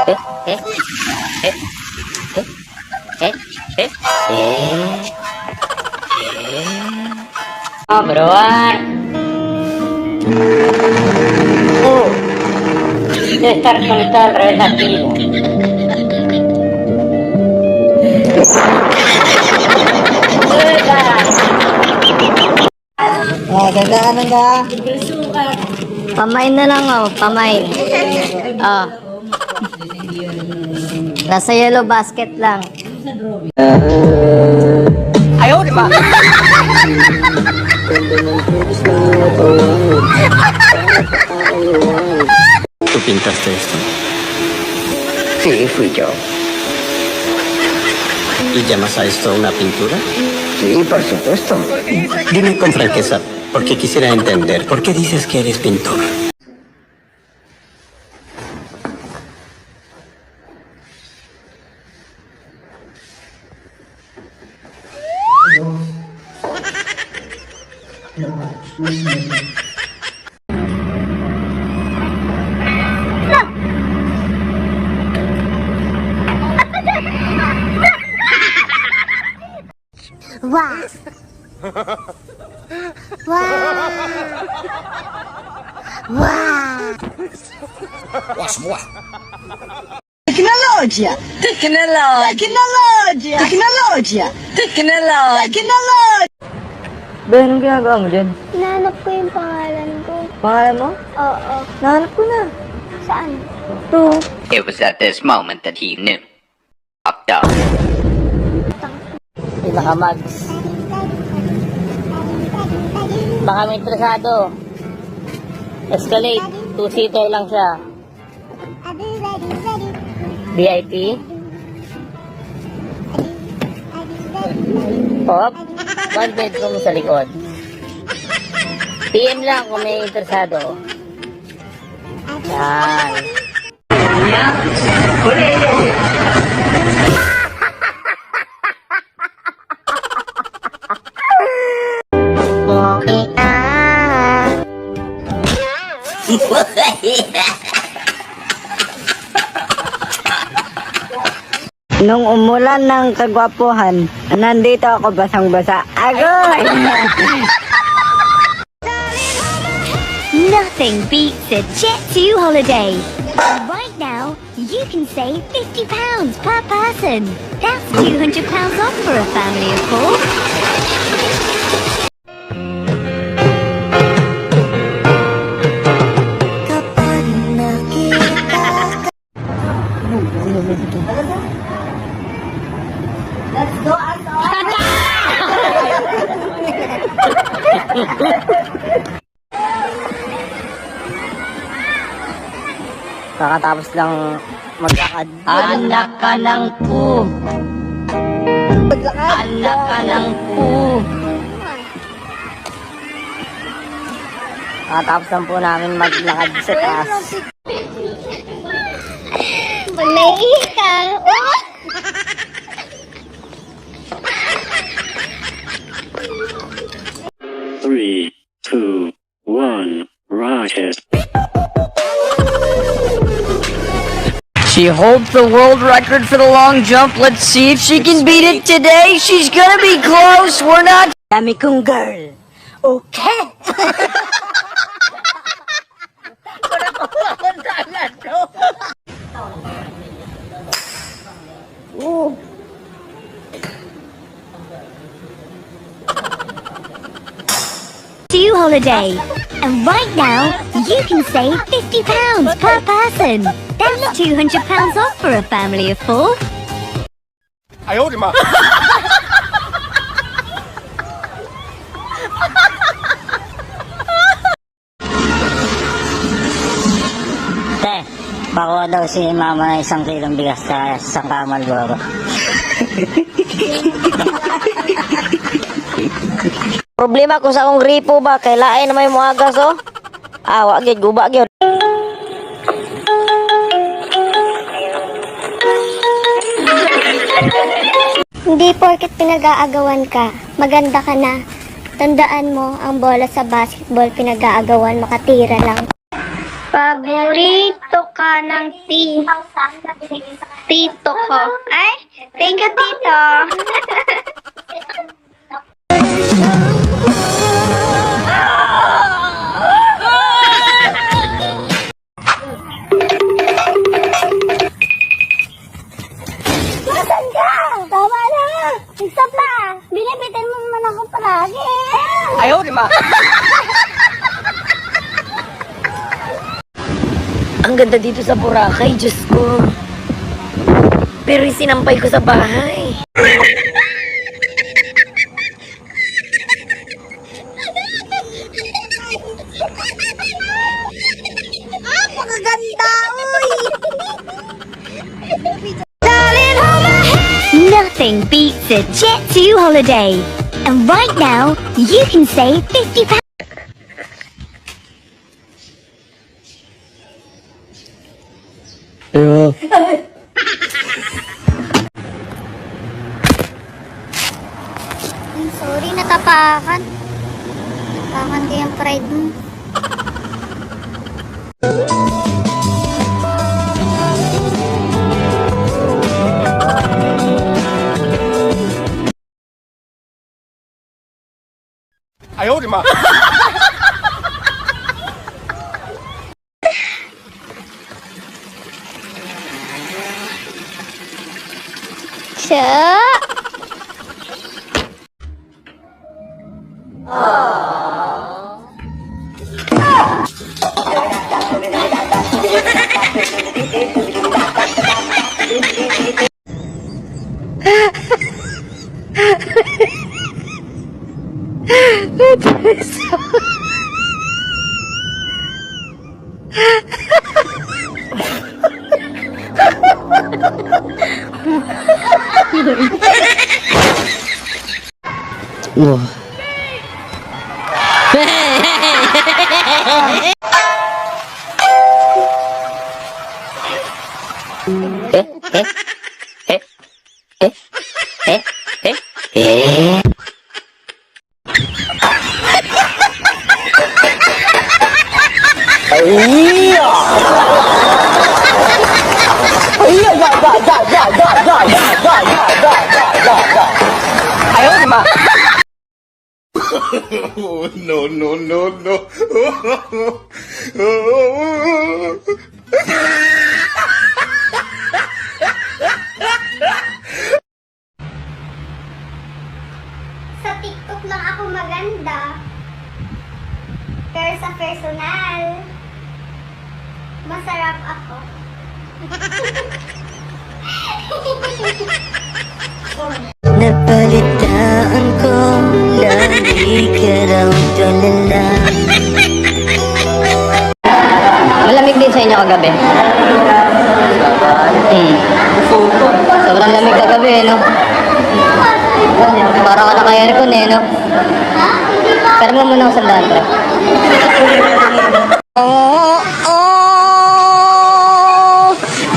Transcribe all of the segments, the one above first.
eh, eh, eh, eh, oh, bawaan. Estar conectado al revés activo. Gandaan ka. Pamay na lang, oh. Pamay. Oh. Nasa yellow basket lang. Ayaw, di ba? ¿Tú pintaste esto? Sí, fui yo. ¿Y llamas a esto una pintura? Sí, por supuesto. Dime con franqueza, porque quisiera entender. ¿Por qué dices que eres pintor? Wow. Wow. Wow. Tecnologia! Tecnologia! Tecnologia! Tecnologia! Ben, anong ginagawa mo dyan? Hinahanap ko yung pangalan ko. Pangalan mo? Oo. Nahanap ko na. Saan? Ito. It was at this moment that he knew. Fucked up. Pinaka-mags. Baka may interesado. Escalade. Two-seater lang siya. VIP. Pop. One bedroom sa likod. PM lang kung may interesado. Yan. Nung umulan ng kagwapuhan, nandito ako basang-basa. Agoy! Nothing beats a Jet2 holiday. Right now, you can save £50 per person. That's £200 off for a family of four. Kakatapos lang maglakad. Anak ka ng po. Anak ka ng po. Kakatapos lang po namin maglakad sa taas. Maliit ka. Oh! Three, two, one, rocket. She holds the world record for the long jump. Let's see if she can beat it today. She's gonna be close. We're not. Dami kong girl. Okay. Jet2 holiday. And right now, you can save £50 per person. That's £200 off for a family of four. Ayaw, di ba? Te, bakuha daw si mama ng 1 kilong bigas sa isang kamalboro. Problema ko sa akong gripo ba? Kailain na may muagas, oh. Wag yun, guba yun. Hindi porket pinag-aagawan ka, maganda ka na. Tandaan mo, ang bola sa basketball pinag-aagawan, makatira lang. Paborito ka ng tito ko. Ay, thank you, tito. Nasaan ka? Tama na. Isa pa. Binibitin mo naman ako palagi. Ayaw, di ba? Ang ganda dito sa Boracay, Diyos ko. Pero sinampay ko sa bahay. Napakaganda, uy! Nothing beats a Jet2 holiday. And right now, you can save £50. Sorry, natapakan. Natapakan ko yung pride mo.哎呦我的妈！ Siya! Ayaw, di ba? Oh, no, no, no, no. Sa TikTok lang ako maganda. Pero sa personal, masarap ako. Nabalitaan ko, lagi ka raw tulala. Malamig din sa inyo kagabi. Sobrang lamig kagabi, no? Para ka naka-aircon, eh, no? Pero mo muna ako sandaan, pre. Oh, oh,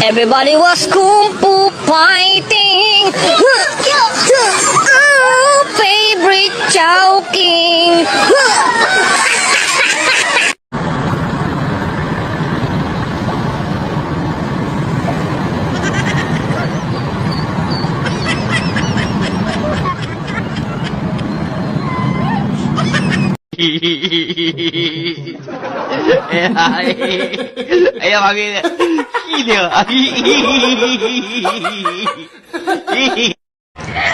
everybody was kung fu fighting. Oh, favorite Chowking. Ay, kami. Hindi.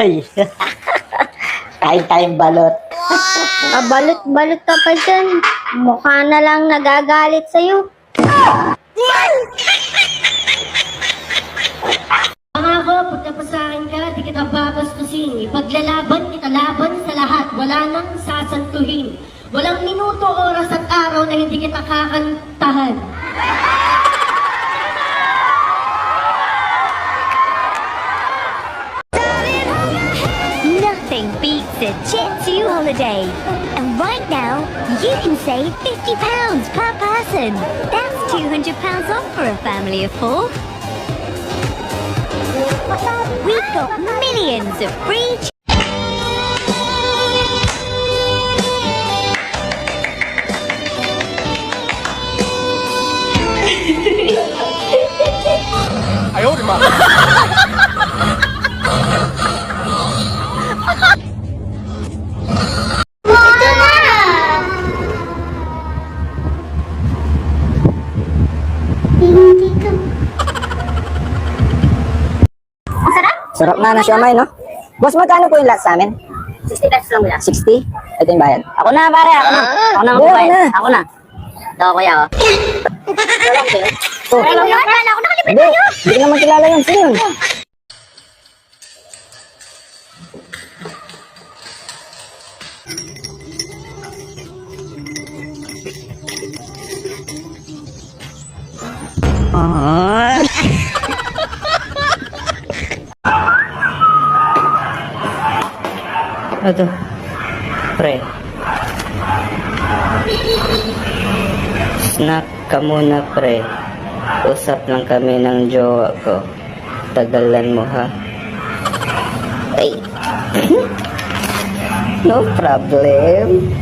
Ay, kain tayong balot. Balot ka pa dyan. Mukha na lang nagagalit sa'yo. Pangako, pagkapasahin ka, di kita babastusin. Ipaglalaban kita laban sa lahat, wala nang sasantuhin. Walang minuto, oras at araw na hindi kita kakantahan. Nothing beats a Jet2 holiday. And right now, you can save £50 per person. That's £200 off for a family of 4. We've got millions of free 哎呦我的妈！ Sarap na siomay, no? Boss, magkano po yung last sa amin? 60 pesos lang mula. 60? Ito yung bayad. Ako na, pare. Ako na. Ako na Go, magbabayad. na. Ako na. Ito, kuya, oh. Oh. Ano yun? Kala ko nakalimutan Hindi, hindi ko naman kilala yun. Sino yun? Ito. Pre. Snack ka muna, pre. Usap lang kami ng jowa ko. Tagalan mo, ha? Ay. No problem.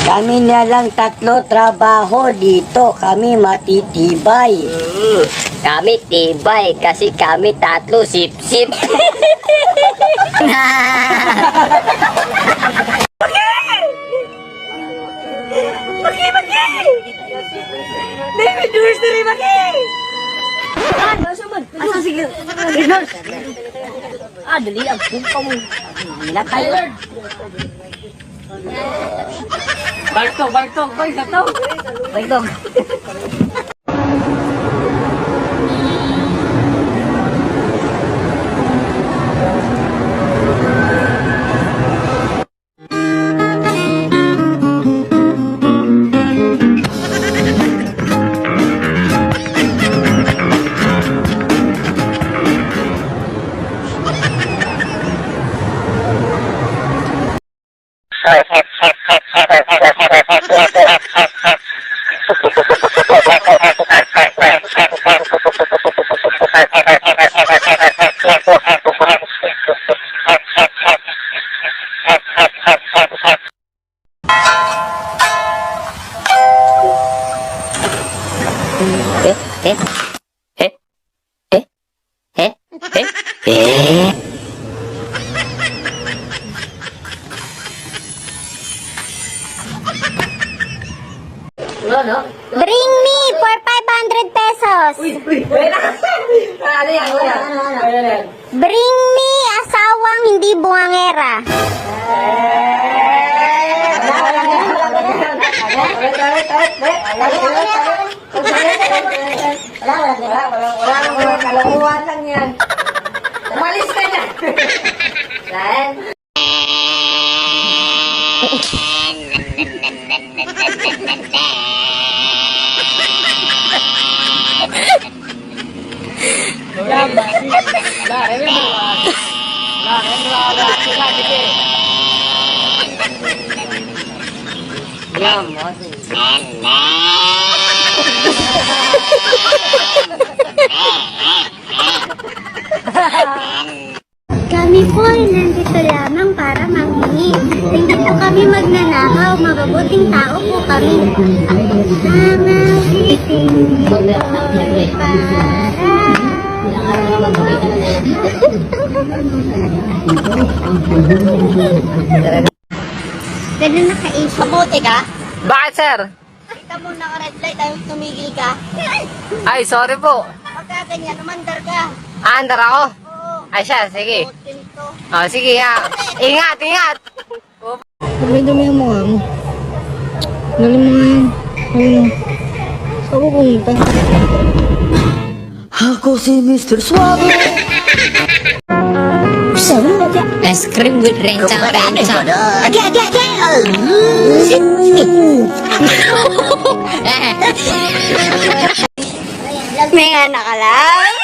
Kami na lang tatlo trabaho dito. Kami matitibay. Kami tibay kasi kami tatlo sip-sip. Dali ang pumpaw mo. Nilatay. Bartog. Bagdog. Bring me for 500 pesos. Bring me asawang hindi buwangera. Kalokohan lang yan. Umalis ka na. Lan. Kami po ay nandito lamang para manghingi. Hindi po kami magnanakaw. Mababuting tao po kami. Mga siting para... Ganun nakaisip. Mabuti ka? Bakit, sir? Kita mo naka-red light, ayaw tumigil ka. Ay, sorry po. Pagka ganyan, umandar ka. Andar ako. Oo. Ay, siya, sige. Putin to. Oh, sige ha. Ingat, ingat. Dumi-dumi ang mukha mo. Dali mo nga yan. Ayun. Saan ko pumunta? Ako si Mr. Suave. Ice cream with rensang. May anak ka lang.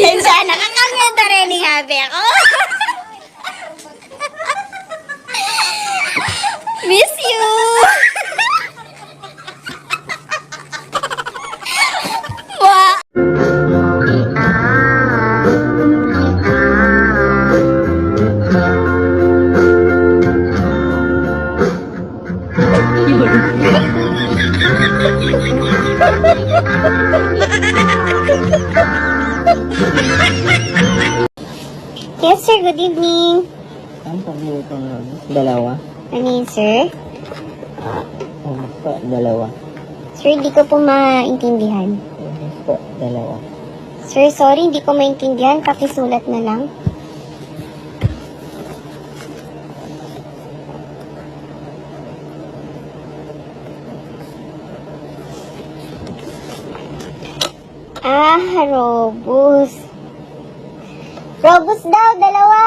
Sana kakanganda rin ni habi ako. Miss you. Yes, sir. Good evening. Saan pamili ko nun? Dalawa? Ano yun, sir? Oo po, dalawa. Sir, hindi ko po maintindihan. Oo po, dalawa. Sir, sorry, hindi ko maintindihan. Pakisulat na lang. Robus. Robus daw, dalawa.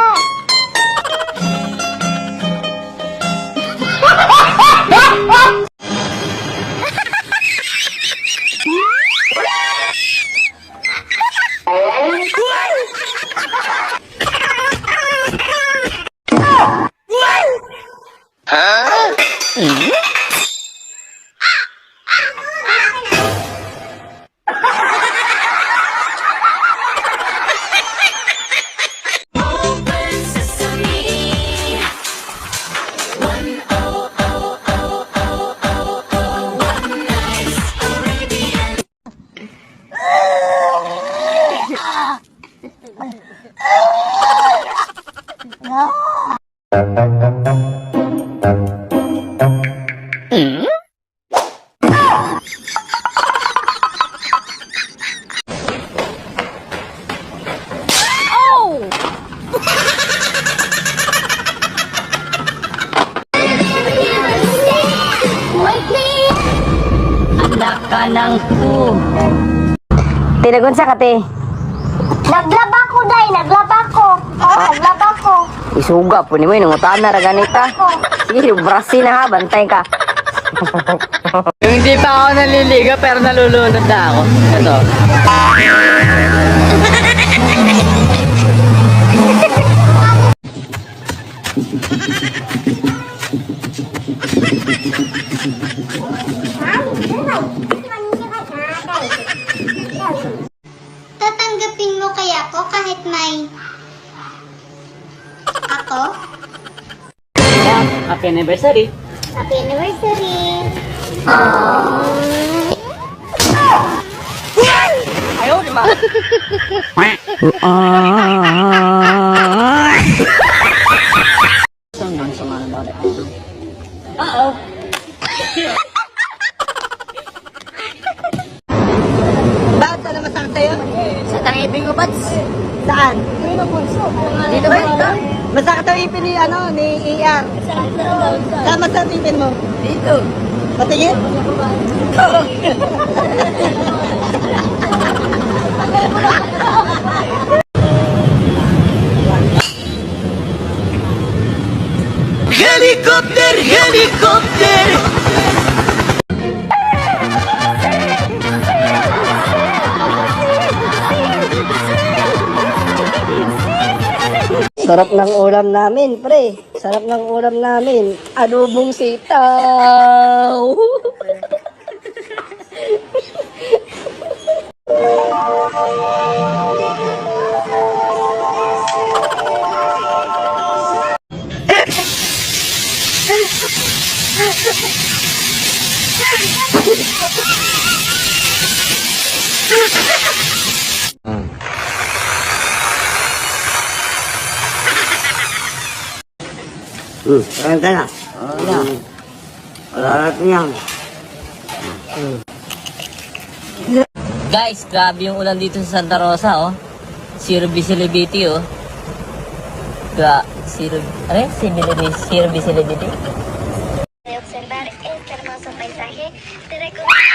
Anak ka ng ku. Tinagon sa kate. Naglaba ko, day. Naglaba ko. Oo, naglaba ko. Isuga po ni mo yung utana ra ganita. Sige, brasi na ha, bantay ka. Yung hindi pa ako naliliga pero nalulunod na ako. Ito. Tatanggapin mo kaya ako kahit may... Ako? Happy anniversary. Happy anniversary! Ayaw, di ba? Bakit na masakit sa'yo? Sa tangipin ko, Bats. Saan? Dito ba ito? Masakit ang ipin ni ER. Saan masakit ang ipin mo? Dito. Patingin? Helicóptero, helicóptero. Sarap ng ulam namin, pre. Sarap ng ulam namin. Adobong sitaw. Ayan ka na. Wala natin yan. Guys, grabe yung ulan dito sa Santa Rosa, oh. Zero visibility, oh. Zero visibility. Observar este hermoso paisaje, te recomiendo.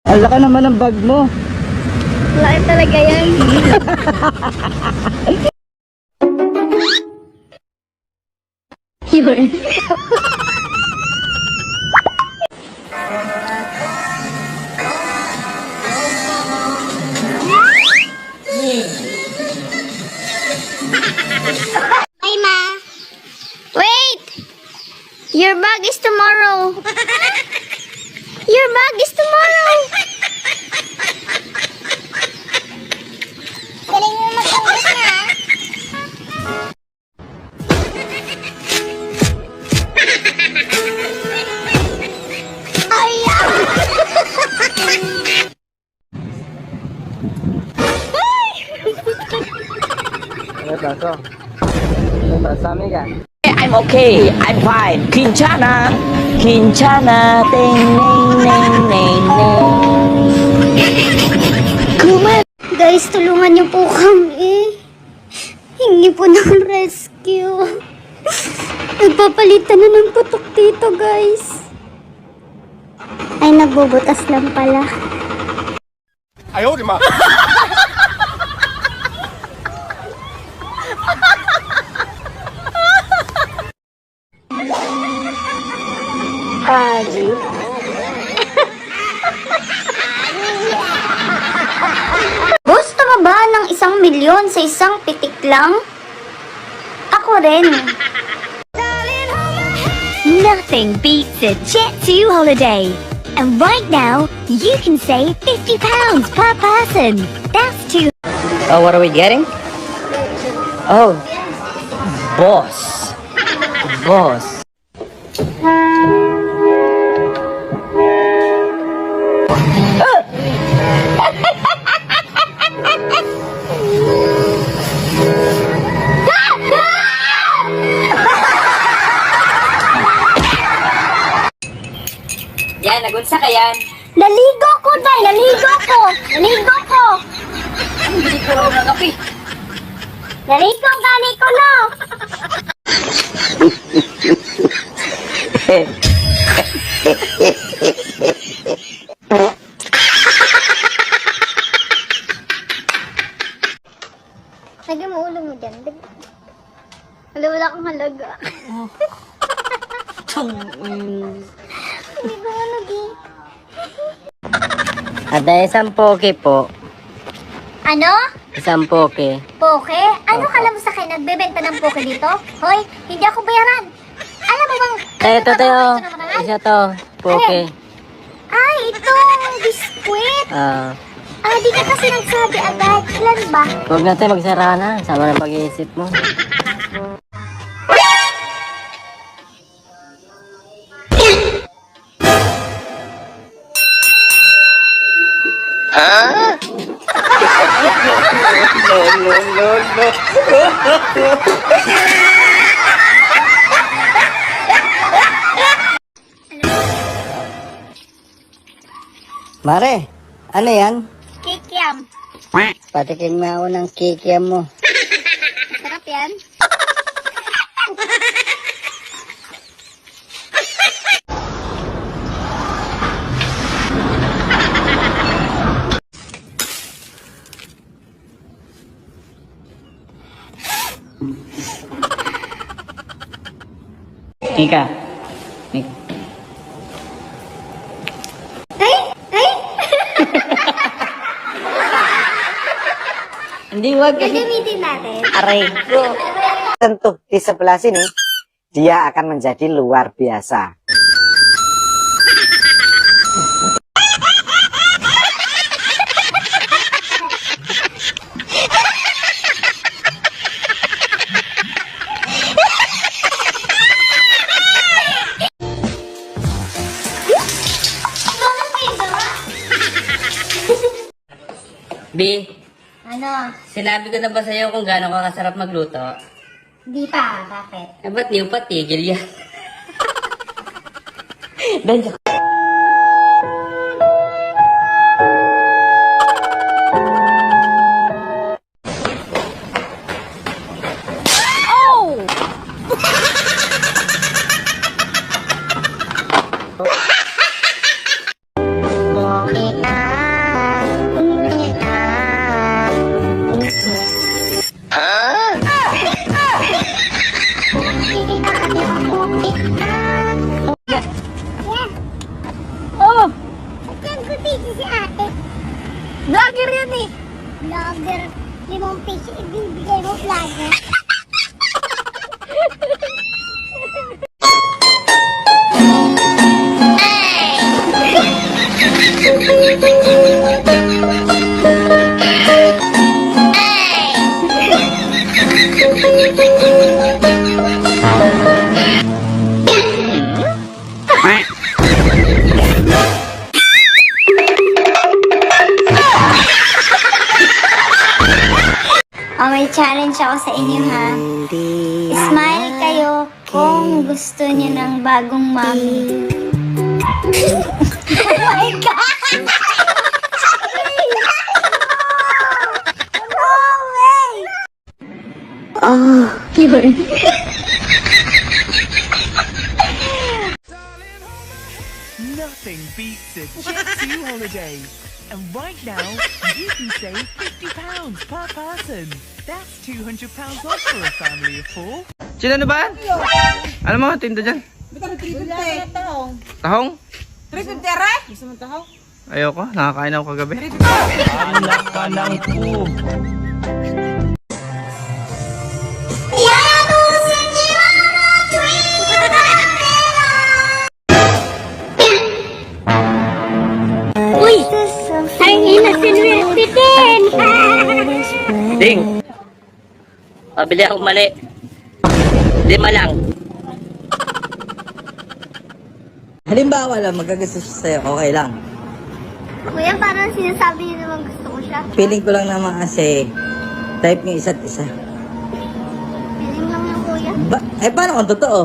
Ala ka naman ang bag mo. Laki talaga yan. Hi, Ma. Wait! Your bag is tomorrow. Your bag is tomorrow. Galing mo mag-English na. I'm okay. I'm fine. Kinchana. Kinchana. Ting, ning, ning, ning, ning. Guys, tulungan niyo po kami. Hingi po ng rescue. Nagpapalitan na ng putok dito, guys. Ay, nagbubutas lang pala. 哎呦我的妈！ Gusto mo ba ng 1,000,000 sa isang pitik lang? Ako rin. Nothing beats a Jet2 holiday. And right now, you can save £50 per person. That's too. Oh, what are we getting? Oh, boss. Boss. Yan, nagunsa ka yan. Naligo ko, Day! Naligo ko! Naligo ko! Hindi ko rin nakapi. Naligo gani ko, no! Lagyan mo ulo mo dyan. Wala, wala kang halaga. Hindi ko lagi. Ada isang poke po. Ano? Isang poke. Poke? Ano kala mo sa akin? Nagbebenta ng poke dito? Hoy, hindi ako bayaran. Alam mo bang... Ito tayo. Isa to. Poke. Ay, ito! Biskwit! Ah, Di ka kasi nagsabi agad. Ilan ba? huwag natin magsara na. Sama ng pag-iisip mo. Mare, ano yan? Kikiam. Patikin mo ako ng kikiam mo. Sarap yan. Ika. Hindi, wag. Gagamitin natin. Aray ko. Tentu di sebelah sini dia akan menjadi luar biasa. Bi, Ano? sinabi ko na ba sa'yo kung gaano ka kasarap magluto? Di pa. Bakit? Eh, ba't niyo patigil yan? Danjo. Oh, may challenge ako sa inyo ha. Smile kayo kung gusto niyo ng bagong mommy. Oh my God! No way! Yun. Nothing beats a Jet2 holiday. And right now, you can save £50 per person. That's £200 off for a family of 4. Sino na ba? Alam mo, tinda dyan. Tahong? 350 aray? Gusto mo tahong? Ayoko, nakakain ako kagabi. Anak ka ng po. Uy! Ang ina sinwerte din! Ding! Pabili ako mali. 5 lang. Halimbawa lang, magagastos sa'yo, okay lang. Kuya, parang sinasabi niyo naman gusto ko siya. Feeling ko lang naman kasi type niyo isa't isa. Piling lang yung kuya. Paano kung totoo?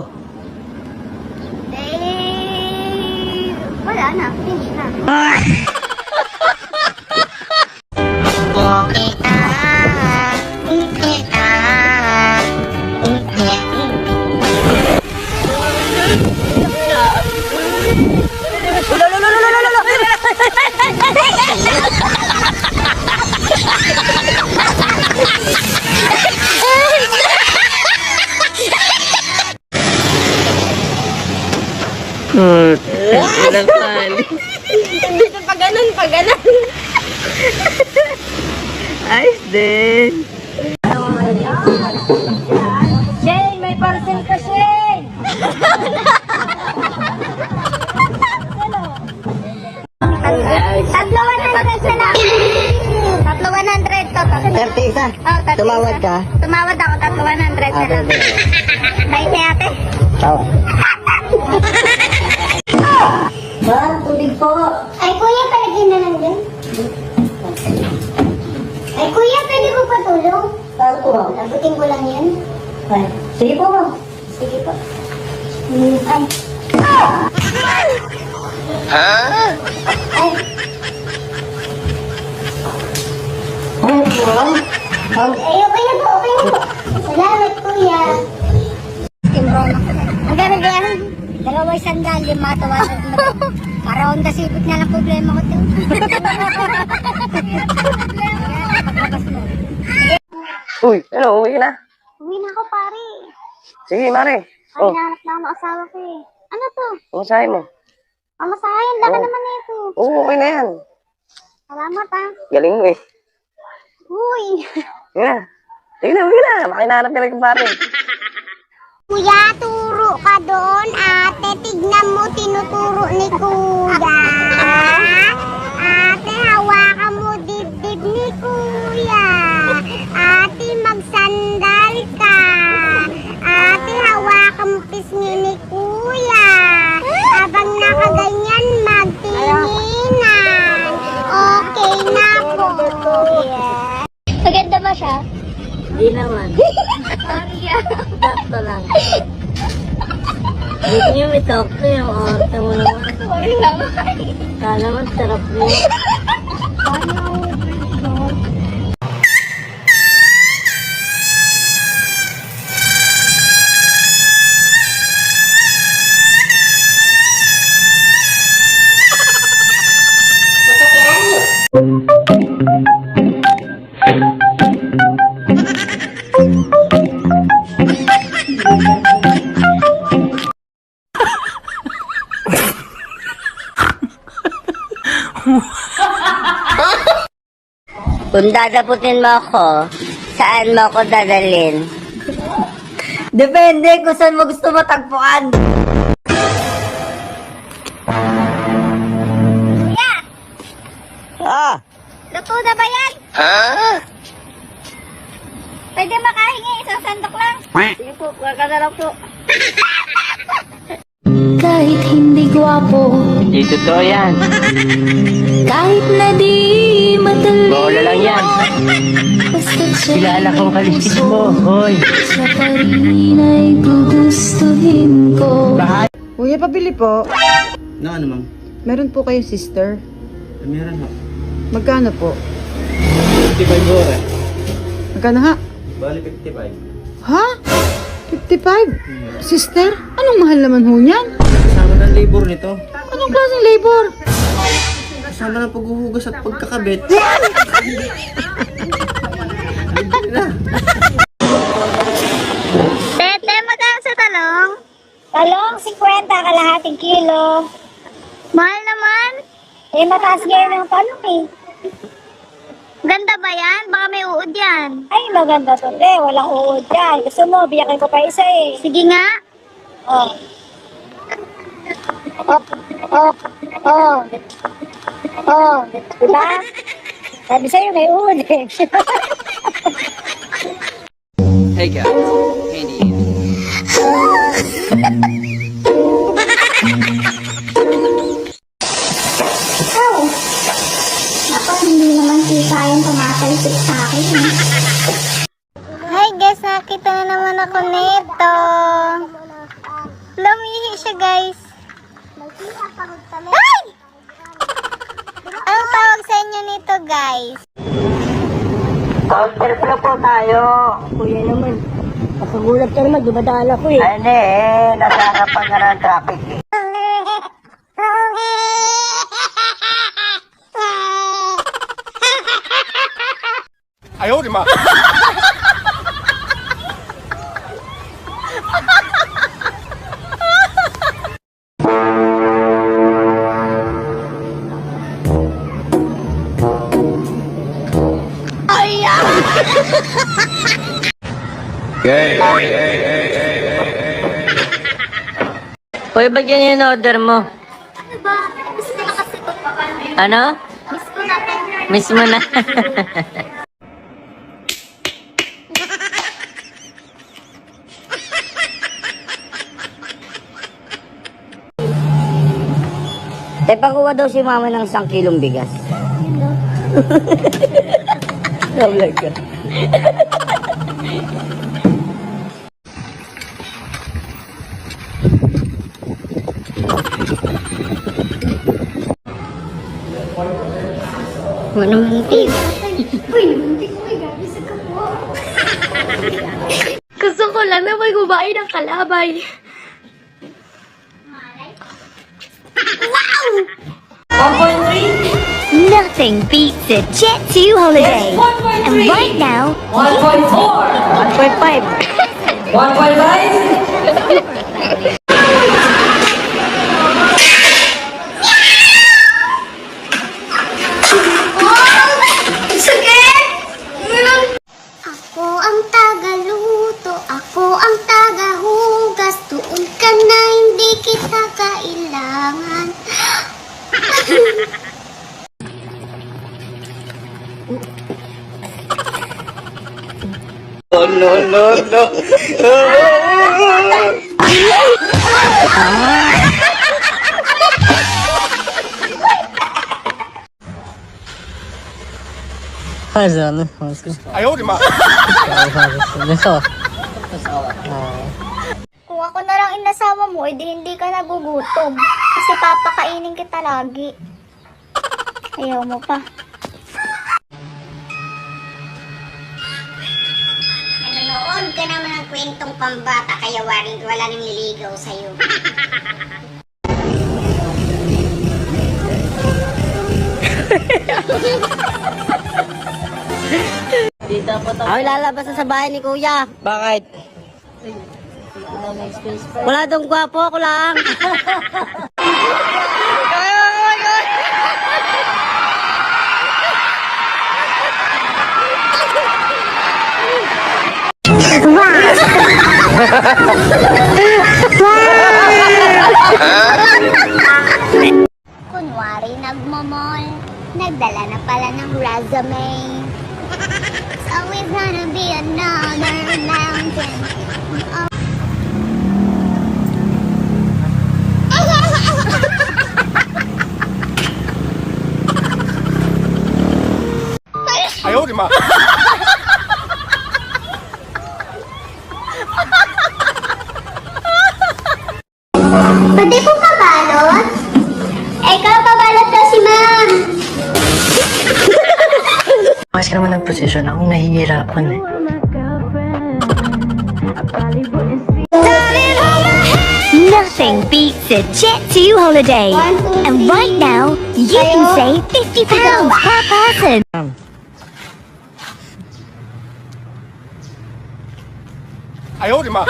Wala na. Finish na. Walang pali. Dito pa ganun. Ayos din. Shane, may parcel ka, Shane! Tatlo 100 na lang. Tatlo 100 to. 30 isa. Oh, tatlo Tumawad isa. ka? Tumawad ako, tatlo 100 na lang. Bait ni ate. Oo. Tubig po. Ay, kuya, palagyan na lang din. Ay, kuya, pwede ko patulong? Paano po? Abutin ko lang yan. Ay, sige po. Sige po. Ay. Ay. Ay, okay na po. Salamat, kuya. Ang gamit ba yan? 200, 5, tawasan mo. Para Honda Civic na lang problema ko ito. Uy, ano, uwi ka na? Uwi na ako, pare. Sige, Mare. Ay, hinahanap na ako ng asawa ko eh. Ano to? Umasahin mo. Mamasahin, laka naman na ito. Oo, okay na yan. Salamat ah. Galing mo eh. Uy. Sige na. Sige na, uwi na. Makinanap ka rin, pare. Kuya, turo ka doon, ate. Tignan mo, tinuturo ni kuya. Ate, hawakan mo dibdib ni kuya. Ate, magsandal ka. Ate, hawakan mo pisngi ni kuya. Habang nakaganyan, magtinginan. Okay na po. Maganda ba siya? Hindi naman. Sakto lang. Hindi niyo may sakto yung orta mo naman. Kala mo, sarap mo. Kung dadaputin mo ako, saan mo ako dadalhin? Depende kung saan mo gusto matagpuan. Kuya, Ah, luto na ba yan? Pwede makahingi, isang sandok lang. Sige po, ka na lang po. Kahit hindi gwapo, Hindi totoo yan. kahit na di matalino, Bola lang yan. basta't siya Kilala kong kaliskis mo. Hoy. siya pa rin ay gugustuhin ko. Kuya, pabili po. No, ano ma'am? Meron po kayo sister. Meron ho. Magkano po? 55 ho eh. Magkano ha? Bali 55. Ha? 55? Sister? Anong mahal naman ho niyan? Kasama ng labor nito. Anong klaseng labor? Kasama ng paghuhugas at pagkakabit. Tete, magkano sa talong? Talong, 50, kalahating kilo. Mahal naman. Eh, mataas ngayon ang talong eh. Ganda ba yan? Baka may uod yan. Ay, maganda to, te. Walang uod yan. Gusto mo, biyakin ko pa isa eh. Sige nga. Oh. Oh. Oh. Oh. Oh. Diba? Sabi sa'yo, may uod eh. Hey guys, Andy here. Ako, hindi naman kita yung tumatalsik sa akin. Hi guys, nakita na naman ako nito. Lumihi siya guys. Ay! Anong tawag sa inyo nito guys? Counterflow po tayo. Kuya naman. Nakagulat ka naman, dumadaan ako eh. Ay, hindi eh. Nasa harapan nga ng traffic eh. Hoy, ba't yan yung order mo? Ano ba? Miss ko na kasi ito. Ano? Miss ko na ito. Miss mo na. Te, pakuha daw si mama ng 1 kilong bigas. Oh my God. Ano muntik? Uy, muntik mo. Gabis ka po. Gusto ko lang na may kumain ng kalabay. Nothing beats a Jet 2 holiday. And right now, 1.5. Ako ang tagaluto, ako ang tagahugas. Tuon ka na, hindi kita kailangan. Kung ako na lang inasawa mo, edi hindi ka nagugutom. Kasi papakainin kita lagi. Ayaw mo pa. Nanonood ka naman ng kwentong pambata, kaya wala nang liligaw sa'yo. Ako lalabas na sa bahay ni Kuya. Bakit? Wala dong gwapo, ako lang. Kunwari nagmamall, nagdala na pala ng resume. always gonna be another mountain. Oh. 哎呦我的妈！ Pwede po pabalot? Ikaw, pabalot daw si ma'am. Mas ka naman ng posisyon. Akong nahihirapan eh. Nothing beats a Jet2 holiday. And right now, you can save £50 per person. 哎呦我的妈！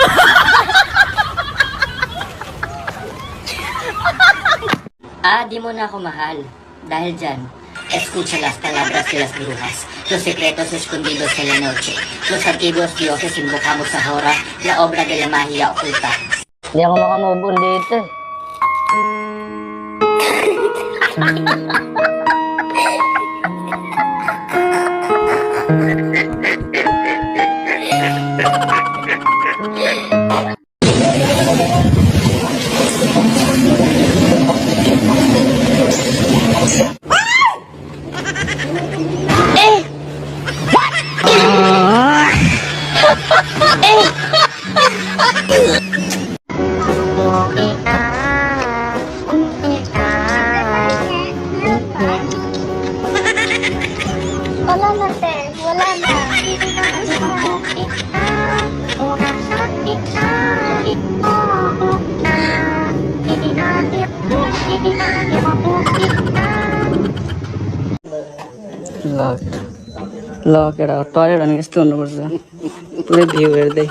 Di mo na ako mahal. Dahil dyan, escucha las palabras de las brujas, los secretos escondidos en la noche, los antiguos dioses invocamos ahora, la obra de la magia oculta. Hindi ako makamubon dito eh. Wala na, te. Wala na. Lock it out. Toilet ಅನಿಸ್ತು ಬರ್ಸ ಪೂರೆ view ಇರ್ದೆ.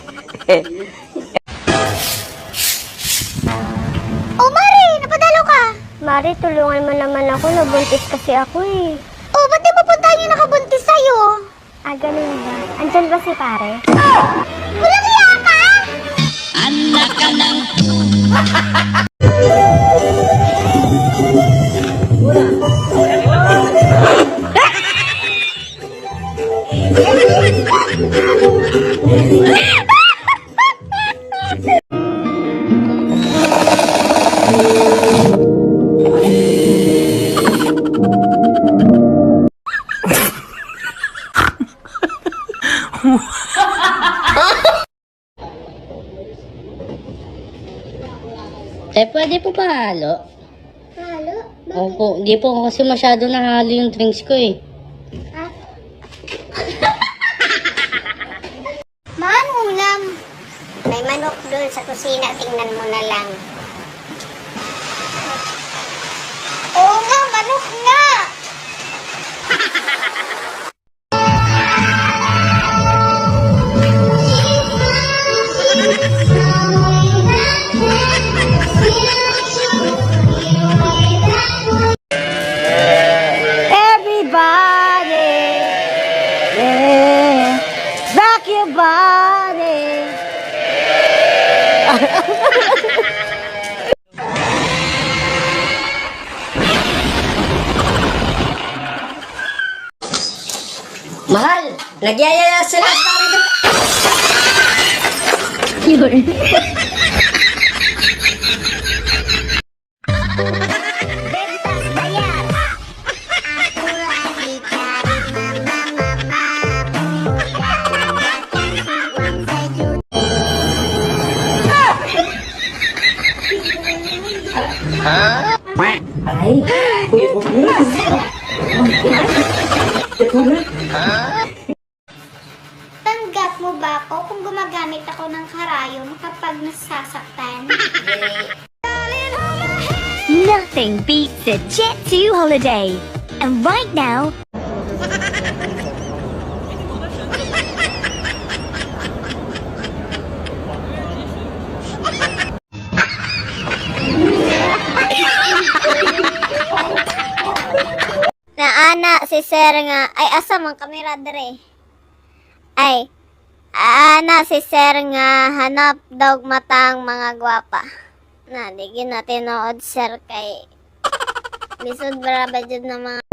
Oh, Mari! Napadalo ka! Mari, tulungan mo naman ako. Nabuntis kasi ako eh. Oh, ba't di pupuntahan yung nakabuntis sa'yo? Ah, ganun ba? Andyan ba si pare? Walang hiya ka! Anak ka ng... Pwede po pa halo? Halo? Opo, di po kasi masyado nahalo yung drinks ko eh. Man, ulam. May manok doon sa kusina. Tingnan mo na lang. Oo nga, manok nga! Everybody, yeah, rock your body. Mahal! Nagyayaya sila sa akin. Bentas bayar. Ako lagi cari mama. Uang sejuta. Tanggap mo ba ako kung gumagamit ako ng karayom kapag nasasaktan? Nothing beats a Jet2 holiday. And right now, Naana si Sir nga, ay asa man kamera dere. Ay, ana si Sir nga hanap daw matang mga gwapa. Na, di na tinood Sir kay lisod bara ba jud na mga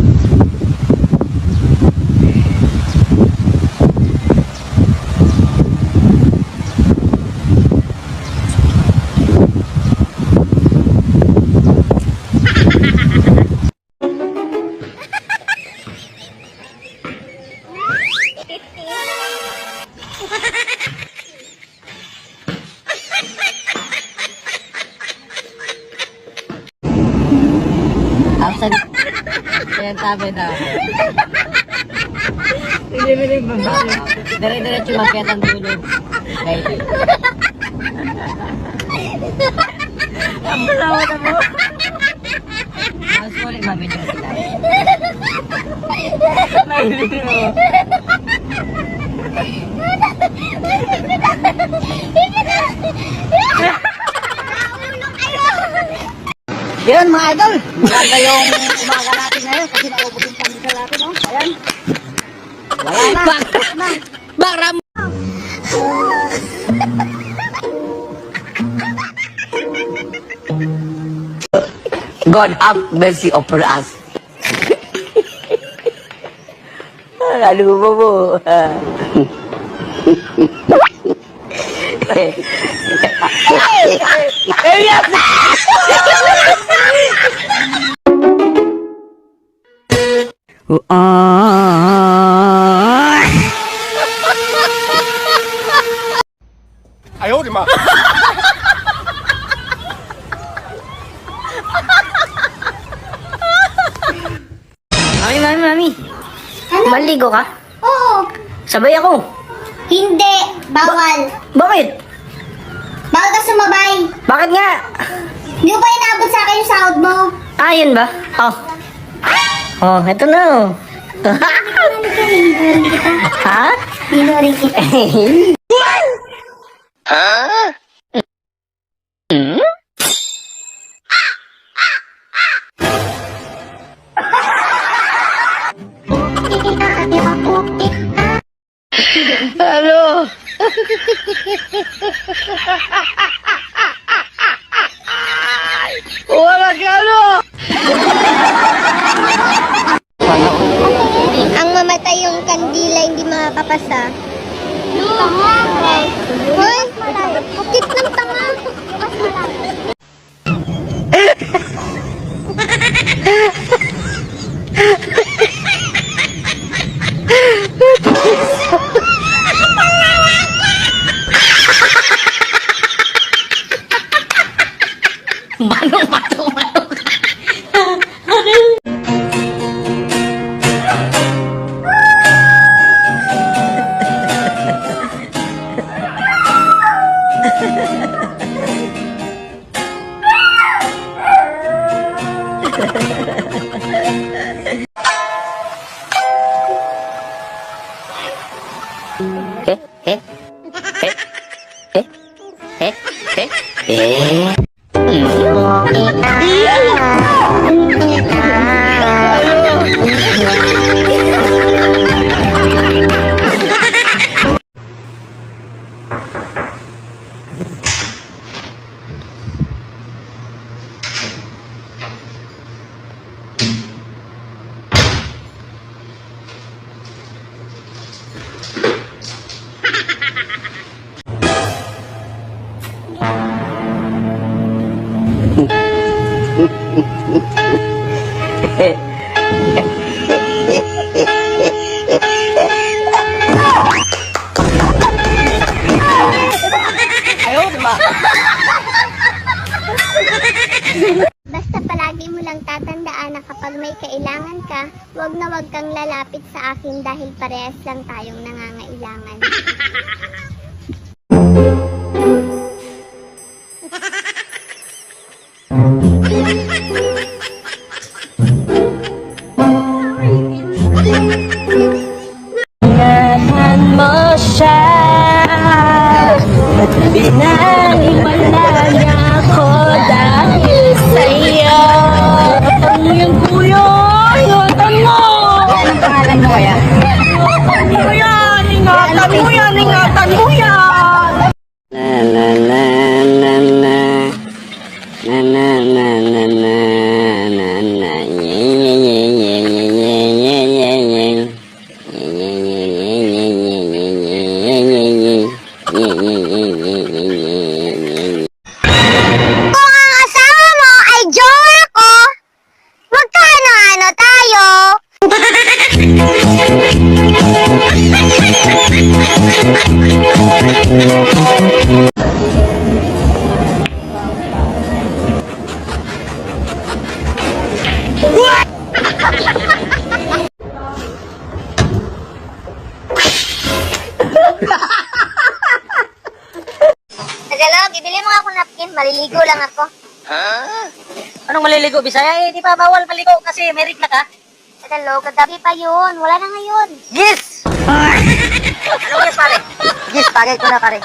Asan? Ayan, tabi na. Hindi ba? Dire-diretso makiat ang dulo. Guys. Ang balawa na mo. Mas ulit mabidyo sila. Mabidyo mo. Yun mga idol, maganda yung umaga natin ngayon kasi naubos yung pandesal natin, no? Ayan. Wala na. Bakram! God have mercy upon us. Lalu mo.哎呦我的妈！ Mami. Maligo ka? Oo. Sabay ako. Hindi. Bawal. Bakit? Bawal ka sumabay. Bakit nga? Hindi mo pa inabot sa akin yung sahod mo. Ah, yun ba? Oh. Oh, eto na. Oh. Ha? Hinuring kita. Ano? Wala ka ano? Ang mamatay yung kandila, hindi makakapasa. Hoy! Bukit ng tanga! Manong. Basta palagi mo lang tatandaan na kapag may kailangan ka, wag na wag kang lalapit sa akin dahil parehas lang tayong nangangailangan. Ingatan mo siya. Pinaniwala niya ako dahil sa'yo. Ang kuya, ingatan mo. Anong pangalan mo kaya? Ingatan mo yan, ingatan mo yan, ingatan mo yan. Kung ang asawa mo ay jowa ko, magkano-ano tayo? napkin, maliligo lang ako. Anong maliligo, Bisaya? Di ba bawal maligo kasi may rigla ka? Hello, kagabi pa yun. Wala na ngayon. Yes! Ano yes, pare? Yes, bagay ko na, pare.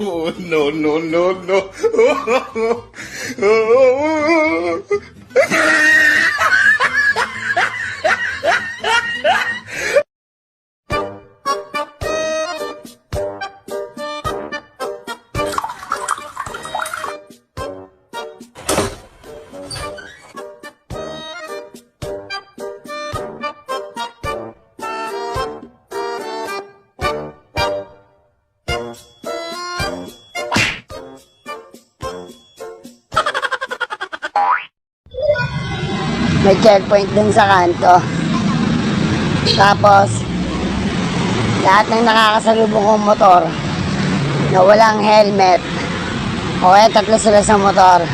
Oh, no, no, no, no. May checkpoint dun sa kanto. Tapos, lahat ng nakakasalubong kong motor na walang helmet. O kaya tatlo sila sa motor.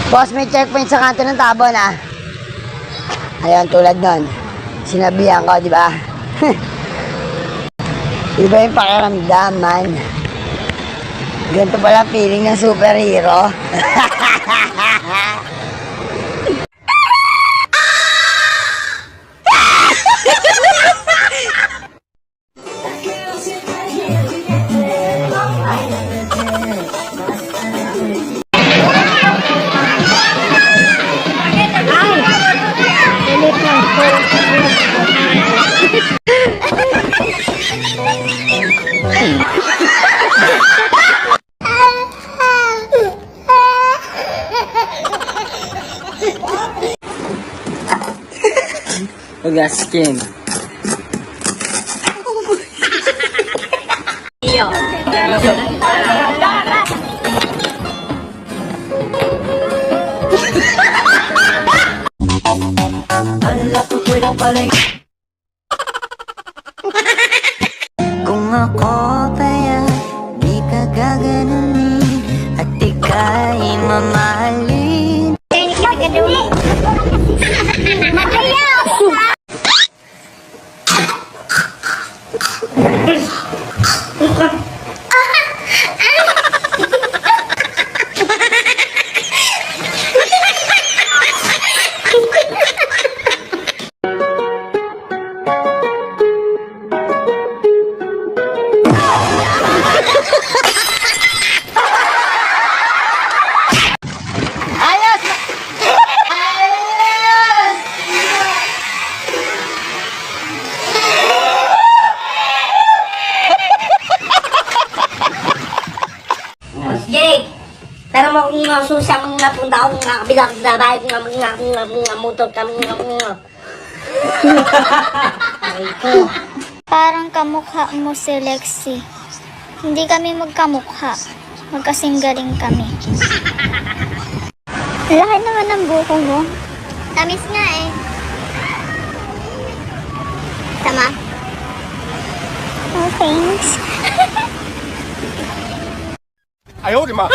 Boss, may checkpoint sa kanto ng Tabon ah. Ayun, tulad nun. Sinabihan ko, di ba? Iba yung pakiramdam, man. Ganito pala feeling ng superhero. Gaskin. Kung ako kaya di ka gaganunin at ika'y mamahalin. Jake, pero mo kung susang napunta akong kabilang na bahay kung motor kami Parang kamukha mo si Lexi. Hindi kami magkamukha. Magkasinggaling kami. Laki naman ang buko mo. Tamis nga eh. Tama? Oh, thanks. 哎呦我的妈！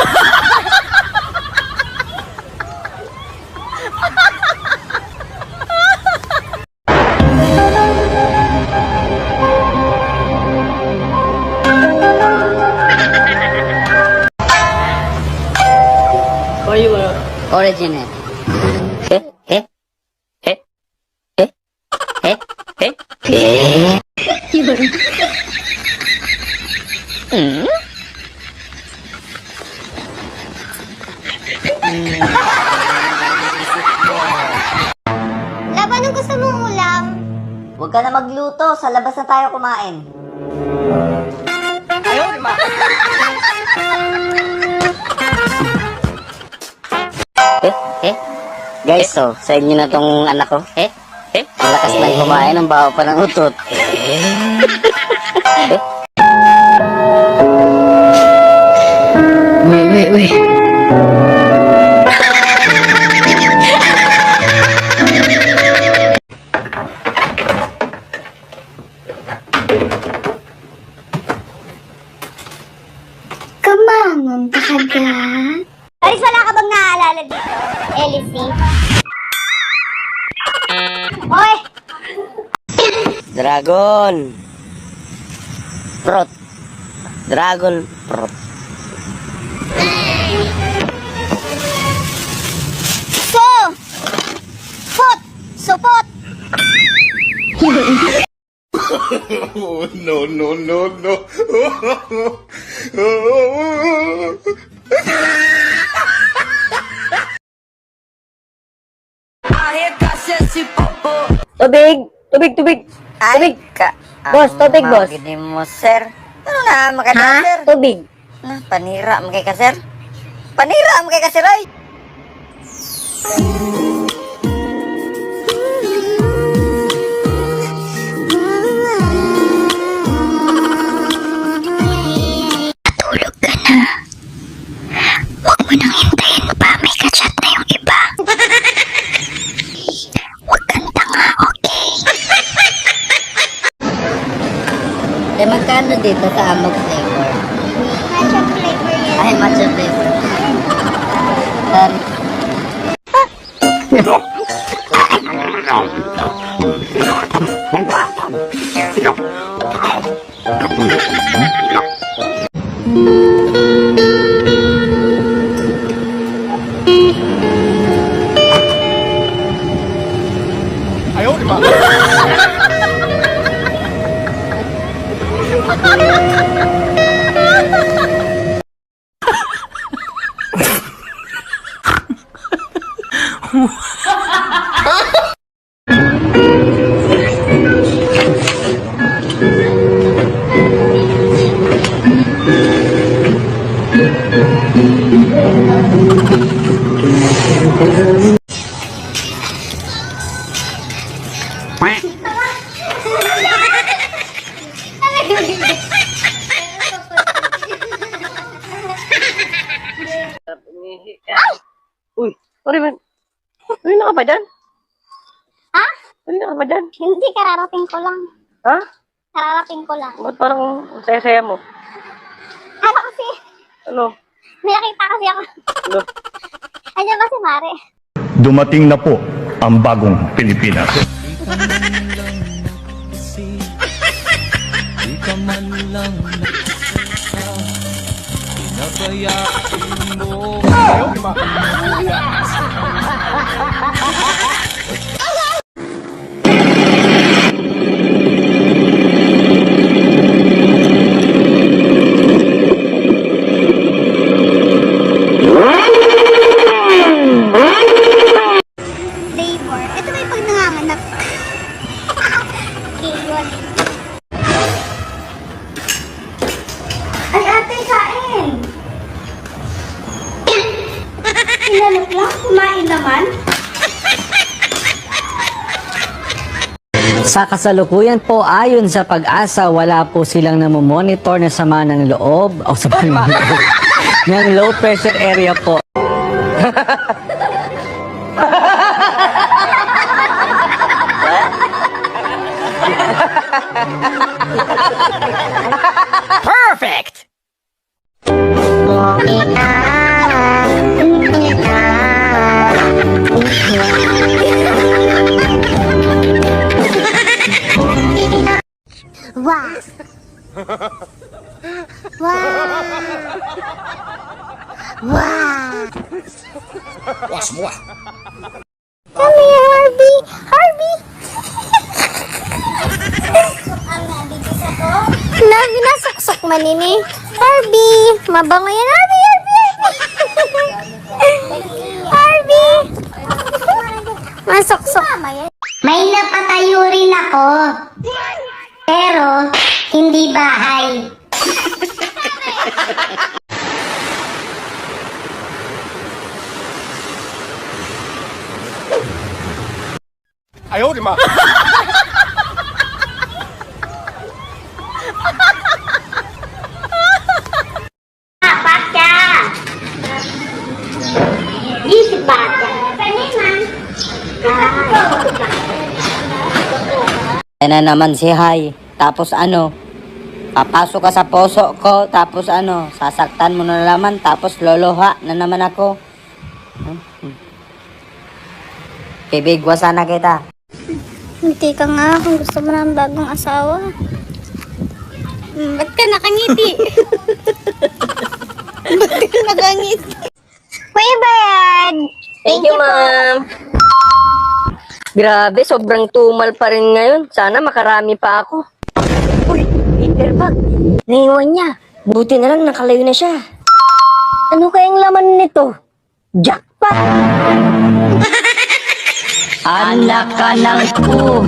Original. Laban, anong gusto mong ulam? Huwag ka na magluto. Sa labas na tayo kumain. Guys, so, sa inyo na tong anak ko. Malakas na yung kumain. Ang baho pa ng utot. Wait. Talaga? Aris, wala ka bang naaalala dito? Elsie? Hoy! Dragon. Prot. Dragon prot. So! Pot! Supot! Oh, no, no, no, no. Tubig! Tubig, tubig! Ay, ka. Boss, tubig, boss. Gini mo, sir. Ano na, makada, sir? Tubig! Nah, panira mo kay ka, sir. Panira mo kay ka, sir, ay. Tulog ka na. Huwag mo nang hintayin pa. May kachat na yung iba. Huwag kang tanga, okay? Magkano dito sa Amok flavor? Matcha flavor yan. Ay, matcha flavor. Sorry. Uy, sorry man. Uy, ka ba dyan? Ha? Uy, ka ba dyan? Hindi, kararating ko lang. Ha? Kararating ko lang. Ba't parang ang saya-saya mo? Ano kasi? Ano? May nakita kasi ako. Ano? Andiyan ba si Mare? Dumating na po ang bagong Pilipinas. Flavor. Ito ba yung pag nanganganak? Okay, yun. Ay, ate, kain! Sinalok lang, kumain naman. Sa kasalukuyan po, ayon sa pag-asa, wala po silang namomonitor na sama ng loob o sama ng loob ng low pressure area po. Perfect! Wow! Wow! Wow! What's more? Come here, Harvey! Harvey! Nasuksok man ini. Harvey! Mabango yan, Harvey! Harvey! Masuksok. May napatayo rin ako. Pero, hindi bahay. Ayaw, di ma. Apat ka! 20 baht ka. Paniman. Yan na naman si Hay. Tapos ano? Papasok ka sa puso ko, tapos ano, sasaktan mo na naman, tapos loloha na naman ako. Bibigwa sana kita. Hindi ka nga kung gusto mo ng bagong asawa. Ba't ka nakangiti? Ba't ka nakangiti? Kuya Bayad! Thank you, ma'am. Grabe, sobrang tumal pa rin ngayon. Sana makarami pa ako. Uy, Peterbag. Naiwan niya. Buti na lang nakalayo na siya. Ano kayang laman nito? Jackpot! Anak ka ng ku.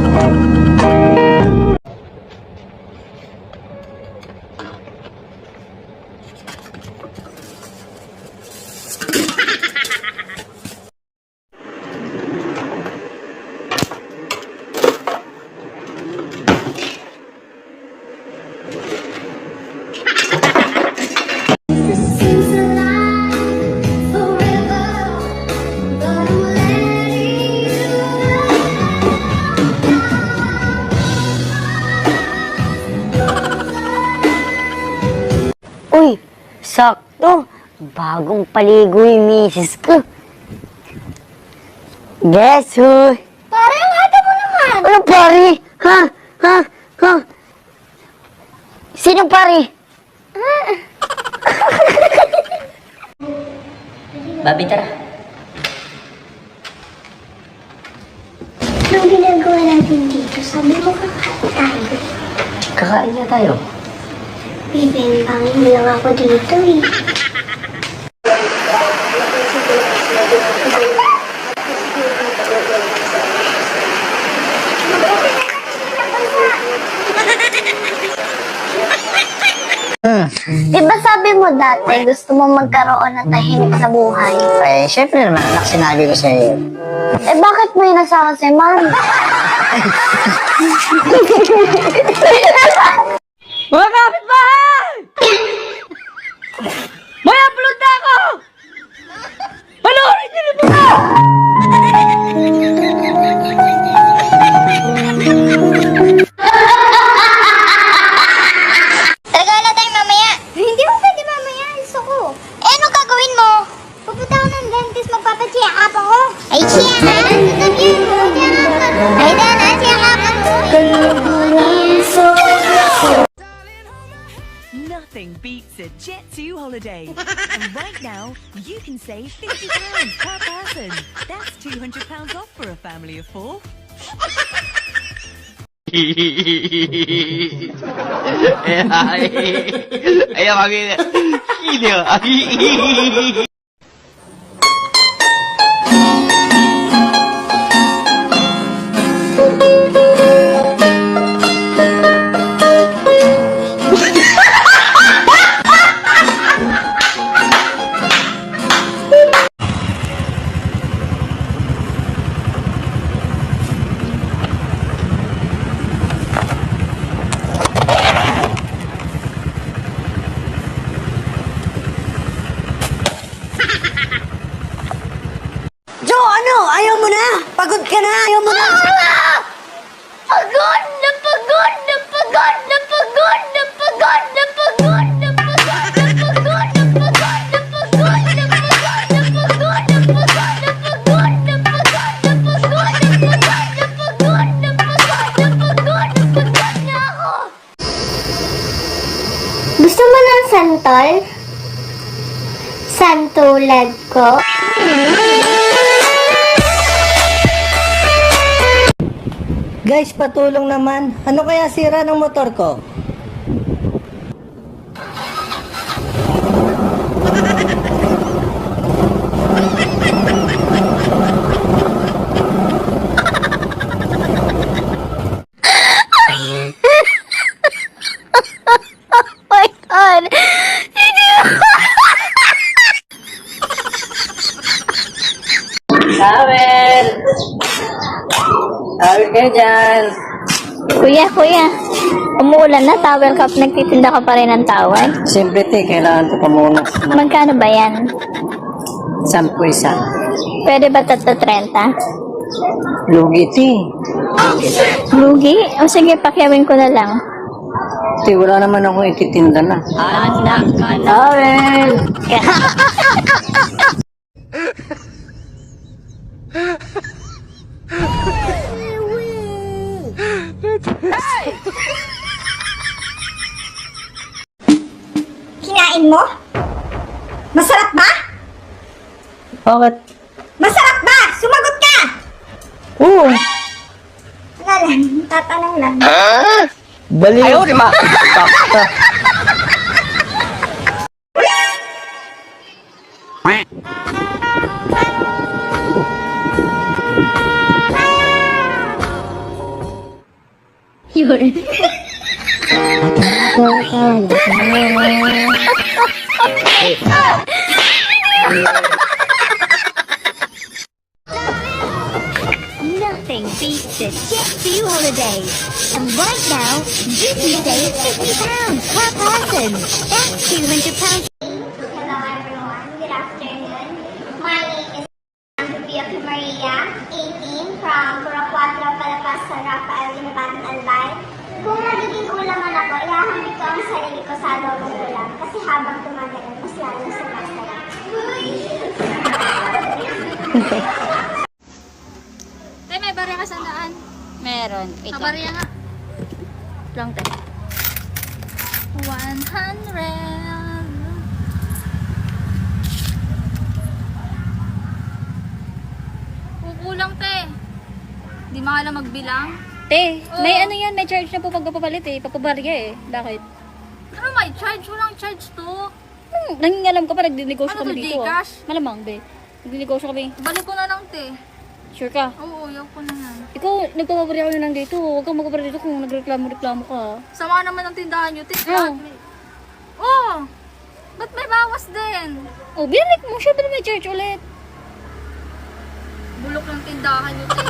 Uy, sakto. Bagong paligo yung misis ko. Guess who? Pare, ang ate mo naman! Ano pari? Ha? Ha? Ha? Sinong pari? Bobby, tara. Anong ginagawa natin dito? Sabi mo kakain tayo. Kakain na tayo. Bibembangin mo lang ako dito eh. Diba sabi mo dati, gusto mo magkaroon ng tahimik sa buhay? Eh, syempre naman, anak, sinabi ko sa'yo. Eh bakit mo inasawa si Ma'am? Mga kapitbahay! May upload na ako! Panoorin niyo na muna! Regala tayo mamaya. Hindi mo pwede mamaya. Gusto ko. Eh, ano gagawin mo? Pupunta ako ng dentist. Magpapacheck up ako. Ay, check up! Sasabihin mo. Ay, dana, check up ako. Nothing beats a Jet2 holiday. And right now, you can save £50 per person. That's £200 off for a family of 4. Jo, ano? Ayaw mo na? Pagod ka na? Ayaw mo na? Pagod na pagod na pagod na pagod na pagod na pagod na pagod na pagod na pagod na pagod na pagod na pagod na pagod na pagod na pagod na pagod na pagod na pagod na pagod na ako. Gusto mo ng santol? Santulad ko? Guys, patulong naman. Ano kaya sira ng motor ko? Oh my God! Tawel! Tawel kayo dyan! Kuya, umuulan na, towel ka, nagtitinda ka pa rin ng towel? Siyempre, kailangan ko pa muna. Magkano ba yan? 10 isa. Pwede ba 30? Lugi, ti. Lugi? O sige, pakyawin ko na lang. Te, wala naman ako ititinda na. Anak ka na. Aren! Kinain mo? Masarap ba? Bakit? Masarap ba? Sumagot ka! Oo. Wala lang, tatanong lang. Baliw. Ayaw, di ma. Takta. Yun. Nothing beats a Jet2 holiday. And right now, you can save £50 per person. That's £200. Hello everyone, good afternoon. My name is Sophia Maria, 18, from Puracuatro, Palapas, San Rafael, Limbatan, Albay. Kung magiging ulaman ako, ihahambit ko ang sarili ko sa adobong ulam kasi habang tumatagal, mas lalo sumasarap. Tay, may barya ka sa daan. Meron. Ito. Kabarya nga. Lang tayo. 100. Kukulang, te. Di makala magbilang. Te, Oo. may ano yan, may charge na po pagpapalit eh. Papabarya eh. Bakit? Ano may charge? Walang charge to. Nangingalam ka pa, nagdinegosyo Ano kami to, dito. Gcash? Malamang, be. Nagdinegosyo kami. Balik ko na lang, te. Sure ka? Oo, yaw ko na yan. Ikaw, nagpapabarya ka na lang dito. Huwag kang magpabarya dito kung nagreklamo-reklamo ka. Sama naman ang tindahan nyo, te. Oo. Oo. Ba't may bawas din? Oh, binalik mo. Siyempre may charge ulit. Bulok ng tindahan nyo, te.